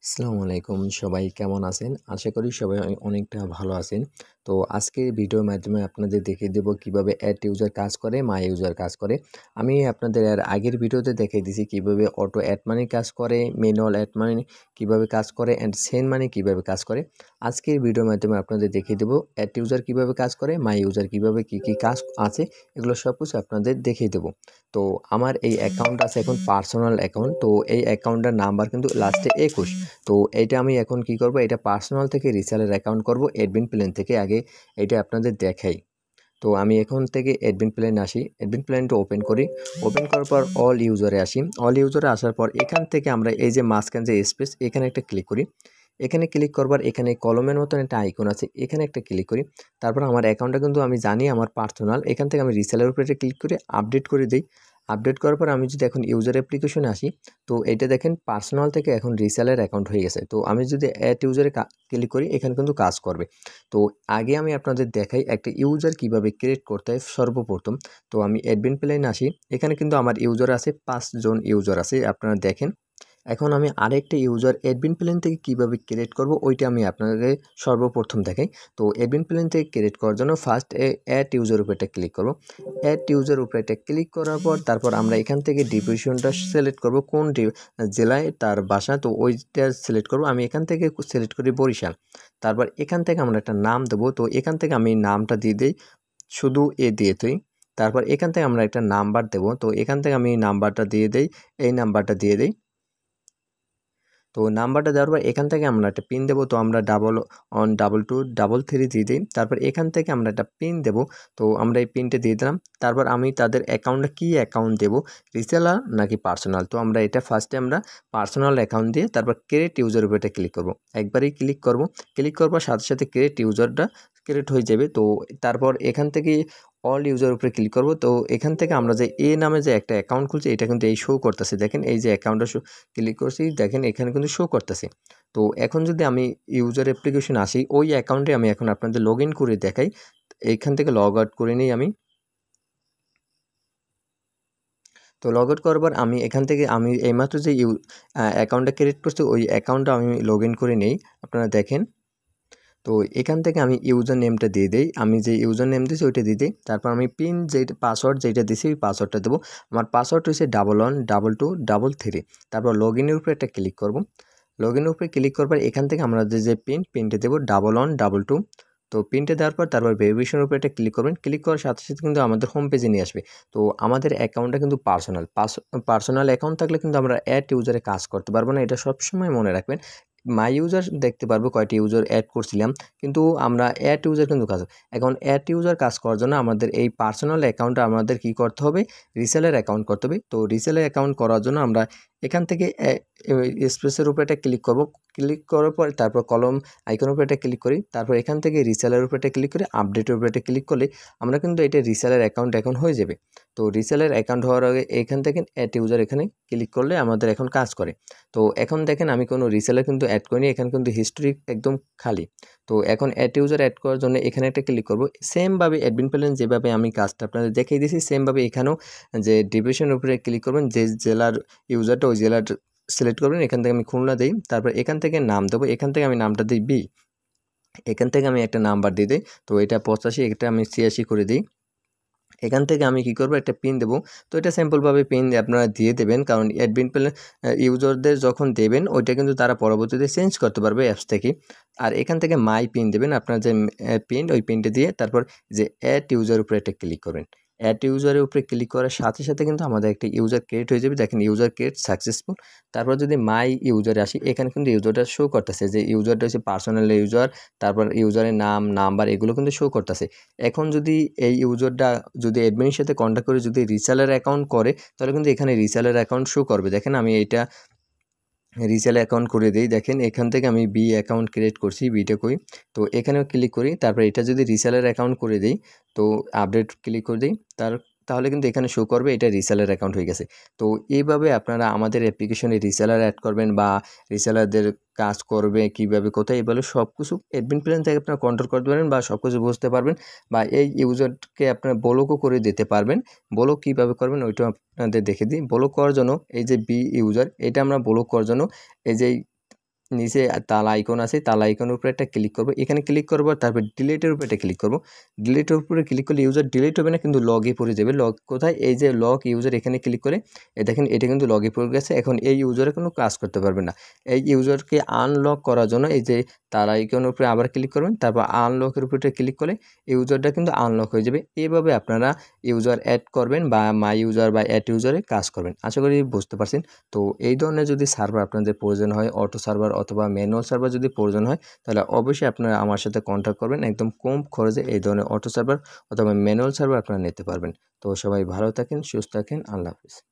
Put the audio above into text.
আসসালামু আলাইকুম সবাই কেমন আছেন? আশা করি সবাই অনেকটা ভালো আছেন। তো আজকের ভিডিওর মাধ্যমে আপনাদের দেখিয়ে দেব কিভাবে অ্যাড ইউজার কাজ করে, মাই ইউজার কাজ করে। আমি আপনাদের এর আগের ভিডিওতে দেখিয়ে দিয়েছি কিভাবে অটো অ্যাড মানি কাজ করে, ম্যানুয়াল অ্যাড মানি কিভাবে কাজ করে অ্যান্ড সেন্ড মানি কিভাবে কাজ করে। আজকের ভিডিওর মাধ্যমে আপনাদের দেখিয়ে দেব অ্যাড ইউজার কিভাবে কাজ করে, মাই ইউজার কিভাবে কি কাজ আছে এগুলো সবকিছু আপনাদের দেখিয়ে দেব। তো আমার এই অ্যাকাউন্ট আছে এখন পার্সোনাল অ্যাকাউন্ট। তো এই অ্যাকাউন্টের নাম্বার কিন্তু লাস্টে 21। তো এইটা আমি এখন কি করব, এটা পার্সোনাল থেকে রিসেলার অ্যাকাউন্ট করব অ্যাডমিন প্ল্যান থেকে। আগে এটা আপনাদের দেখাই। তো আমি এখন থেকে অ্যাডমিন প্ল্যান আসি, অ্যাডমিন প্ল্যানটা ওপেন করি। ওপেন করার পর অল ইউজারে আসি। অল ইউজারে আসার পর এখান থেকে আমরা এই যে মাঝখান যে স্পেস এখানে একটা ক্লিক করি। এখানে ক্লিক করবার এখানে কলমের মতন একটা আইকন আছে, এখানে একটা ক্লিক করি। তারপর আমার অ্যাকাউন্টটা কিন্তু আমি জানি আমার পার্সোনাল। এখান থেকে আমি রিসেলার উপরে ক্লিক করে আপডেট করে দিই। আপডেট করার পর আমি যদি এখন ইউজার অ্যাপ্লিকেশনে আসি, তো এটা দেখেন পার্সোনাল থেকে এখন রিসেলার অ্যাকাউন্ট হয়ে গেছে। তো আমি যদি অ্যাড ইউজারে ক্লিক করি এখানে কিন্তু কাজ করবে। তো আগে আমি আপনাদের দেখাই একটা ইউজার কিভাবে ক্রিয়েট করতে হয় সর্বপ্রথম। তো আমি অ্যাডমিন প্লেনে আসি। এখানে কিন্তু আমার ইউজার আছে 5 জন ইউজার আছে, আপনারা দেখেন। এখন আমি আরেকটা ইউজার অ্যাডমিন প্লেন থেকে কিভাবে ক্রিয়েট করব ওইটা আমি আপনাদের সর্বপ্রথম দেখাই। তো অ্যাডমিন প্লেন থেকে ক্রিয়েট করার জন্য ফার্স্ট অ্যাড ইউজার উপরে একটা ক্লিক করব। অ্যাড ইউজার উপরে একটা ক্লিক করার পর তারপর আমরা এখান থেকে ডিভিশনটা সিলেক্ট করব, কোন জেলায় তার বাসা, তো ওইটা সিলেক্ট করব। আমি এখান থেকে সিলেক্ট করি বরিশাল। তারপর এখান থেকে আমরা একটা নাম দেবো। তো এখান থেকে আমি নামটা দিয়ে দিই শুধু এ দিয়ে তুই। তারপর এখান থেকে আমরা একটা নাম্বার দেবো। তো এখান থেকে আমি নাম্বারটা দিয়ে দিই, এই নাম্বারটা দিয়ে দিই। তো নাম্বারটা দেওয়ার পর এখান থেকে আমরা একটা পিন দেবো। তো আমরা 112233 দিয়ে দিই। তারপর এখান থেকে আমরা একটা পিন দেবো। তো আমরা এই পিনটা দিয়ে দিলাম। তারপর আমি তাদের অ্যাকাউন্টটা কি অ্যাকাউন্ট দেবো, রিসেলার নাকি পার্সোনাল। তো আমরা এটা ফার্স্টে আমরা পার্সোনাল অ্যাকাউন্ট দিয়ে তারপর ক্রিয়েট ইউজার উপরে ক্লিক করব। একবারই ক্লিক করব। ক্লিক করবার সাথে সাথে ক্রিয়েট ইউজারটা ক্রিয়েট হয়ে যাবে। তো তারপর এখান থেকে অল ইউজার উপরে ক্লিক করব। তো এখান থেকে আমরা যে এ নামে যে একটা অ্যাকাউন্ট খুলছি এটা কিন্তু এই শো করতেছে, দেখেন এই যে অ্যাকাউন্টটা ক্লিক করছি, দেখেন এখানে কিন্তু শো করতেছে। তো এখন যদি আমি ইউজার অ্যাপ্লিকেশন আসি, ওই অ্যাকাউন্টে আমি এখন আপনাদের লগ ইন করে দেখাই। এইখান থেকে লগ আউট করে নিই আমি। তো লগ আউট করবার আমি এখান থেকে আমি এইমাত্র যে অ্যাকাউন্টটা ক্রিয়েট করছি ওই অ্যাকাউন্টটা আমি লগ ইন করে নেই, আপনারা দেখেন। তো এখান থেকে আমি ইউজার নেমটা দিয়ে দিই, আমি যে ইউজার নেম দিয়েছি ওইটা দিয়ে দিই। তারপর আমি পিন যে পাসওয়ার্ড যেটা দিয়েছি ওই পাসওয়ার্ডটা দেবো। আমার পাসওয়ার্ড হচ্ছে 112233। তারপর লগ ইনের উপরে একটা ক্লিক করব। লগ ইনের উপরে ক্লিক করবার এখান থেকে আমরা যে পিনটা দেবো 1122। তো পিনটা দেওয়ার পর তারপর ভেরিফিকেশনের উপরে একটা ক্লিক করবেন। ক্লিক করার সাথে সাথে কিন্তু আমাদের হোম পেজে নিয়ে আসবে। তো আমাদের অ্যাকাউন্টটা কিন্তু পার্সোনাল অ্যাকাউন্ট থাকলে কিন্তু আমরা অ্যাড ইউজারে কাজ করতে পারবো না, এটা সবসময় মনে রাখবেন। মাই ইউজার দেখতে পারবো কয়টি ইউজার অ্যাড করছিলাম, কিন্তু আমরা অ্যাড ইউজার কিন্তু কাজ, এখন অ্যাড ইউজার কাজ করার জন্য আমাদের এই পার্সোনাল অ্যাকাউন্টটা আমাদের কি করতে হবে, রিসেলার অ্যাকাউন্ট করতে হবে। তো রিসেলার অ্যাকাউন্ট করার জন্য আমরা এখান থেকে স্পেসের উপরে একটা ক্লিক করব। ক্লিক করার পর তারপর কলম আইকনের উপরে একটা ক্লিক করি। তারপর এখান থেকে রিসেলার উপরে একটা ক্লিক করে আপডেটের উপরে একটা ক্লিক করলে আমরা কিন্তু এটা রিসেলার অ্যাকাউন্ট এখন হয়ে যাবে। তো রিসেলার অ্যাকাউন্ট হওয়ার আগে এখান থেকে অ্যাড ইউজার এখানে ক্লিক করলে আমাদের এখন কাজ করে। তো এখন দেখেন আমি কোনো রিসেলার কিন্তু অ্যাড করিনি, এখানে কিন্তু হিস্ট্রি একদম খালি। তো এখন অ্যাড ইউজার অ্যাড করার জন্য এখানে একটা ক্লিক করব। সেমভাবে অ্যাডমিন প্ল্যান যেভাবে আমি কাজটা আপনাদের দেখিয়ে দিয়েছি সেমভাবে এখানেও যে ডিভিশনের উপরে ক্লিক করবেন, যে জেলার ইউজারটা ওই জেলার সিলেক্ট করবেন। এখান থেকে আমি খুলনা দিই। তারপর এখান থেকে নাম দেবো, এখান থেকে আমি নামটা দিই বি। এখান থেকে আমি একটা নাম্বার দিয়ে দিই। তো এটা 85, এটা আমি 86 করে দিই। এখান থেকে আমি কি করব, একটা পিন দেবো। তো এটা সিম্পলভাবে পিন আপনারা দিয়ে দেবেন, কারণ অ্যাডমিন প্ল্যান ইউজারদের যখন দেবেন ওইটা কিন্তু তারা পরবর্তীতে চেঞ্জ করতে পারবে অ্যাপস থেকে। আর এখান থেকে মাই পিন দেবেন, আপনার যে পিন ওই পিনটা দিয়ে তারপর যে অ্যাড ইউজার উপরে একটা ক্লিক করবেন। অ্যাড ইউজারের উপরে ক্লিক করার সাথে সাথে কিন্তু আমাদের একটা ইউজার ক্রিয়েট হয়ে যাবে, দেখেন ইউজার ক্রিয়েট সাকসেসফুল। তারপর যদি মাই ইউজারে আসি, এখানে কিন্তু ইউজারটা শো করতেছে যে ইউজারটা হচ্ছে পার্সোনাল ইউজার, তারপর ইউজারের নাম নাম্বার এগুলো কিন্তু শো করতেছে। এখন যদি এই ইউজারটা যদি অ্যাডমিনের সাথে কন্ট্যাক্ট করে যদি রিসেলার অ্যাকাউন্ট করে তাহলে কিন্তু এখানে রিসেলার অ্যাকাউন্ট শো করবে। দেখেন আমি এইটা রিসেল অ্যাকাউন্ট করে দিই, দেখেন এখান থেকে আমি বি অ্যাকাউন্ট ক্রিয়েট করছি, বিটা করি। তো এখানেও ক্লিক করি, তারপর এটা যদি রিসেলার অ্যাকাউন্ট করে দিই, তো আপডেট ক্লিক করে দিই, তাহলে কিন্তু এখানে শো করবে এটা রিসেলার অ্যাকাউন্ট হয়ে গেছে। তো এইভাবে আপনারা আমাদের অ্যাপ্লিকেশনে রিসেলার অ্যাড করবেন বা রিসেলারদের কাজ করবে কীভাবে কোথায়, এগুলো সব কিছু অ্যাডমিন প্ল্যান থেকে আপনারা কন্ট্রোল করতে পারবেন বা সব কিছু বুঝতে পারবেন, বা এই ইউজারকে আপনারা ব্লকও করে দিতে পারবেন। ব্লক কীভাবে করবেন ওইটা আপনাদের দেখে দিই। ব্লক করার জন্য এই যে বি ইউজার, এটা আমরা ব্লক করার জন্য এই যে নিচে তালা আইকন আছে, তালা আইকনের উপরে একটা ক্লিক করব। এখানে ক্লিক করব, তারপর ডিলিটের উপরে একটা ক্লিক করব। ডিলিটের উপরে ক্লিক করলে ইউজার ডিলিট হবে না, কিন্তু লগে পড়ে যাবে। লগ কোথায়? এই যে লগ ইউজার, এখানে ক্লিক করে দেখেন এটা কিন্তু লগে পড়ে গেছে। এখন এই ইউজারে কোনো কাজ করতে পারবে না। এই ইউজারকে আনলক করার জন্য এই যে তালা আইকনের উপরে আবার ক্লিক করবেন, তারপর আনলকের উপরে ক্লিক করলে ইউজারটা কিন্তু আনলক হয়ে যাবে। এইভাবে আপনারা ইউজার অ্যাড করবেন বা মাই ইউজার বা অ্যাড ইউজারে কাজ করবেন। আশা করি বুঝতে পারছেন। তো এই ধরনের যদি সার্ভার আপনাদের প্রয়োজন হয়, অটো সার্ভার অথবা ম্যানুয়াল সার্ভার যদি প্রয়োজন হয়, তাহলে অবশ্যই আপনারা আমার সাথে কন্ট্যাক্ট করবেন। একদম কম খরচে এই ধরনের অটো সার্ভার অথবা ম্যানুয়াল সার্ভার আপনারা নিতে পারবেন। তো সবাই ভালো থাকেন, সুস্থ থাকেন। আল্লাহ হাফেজ।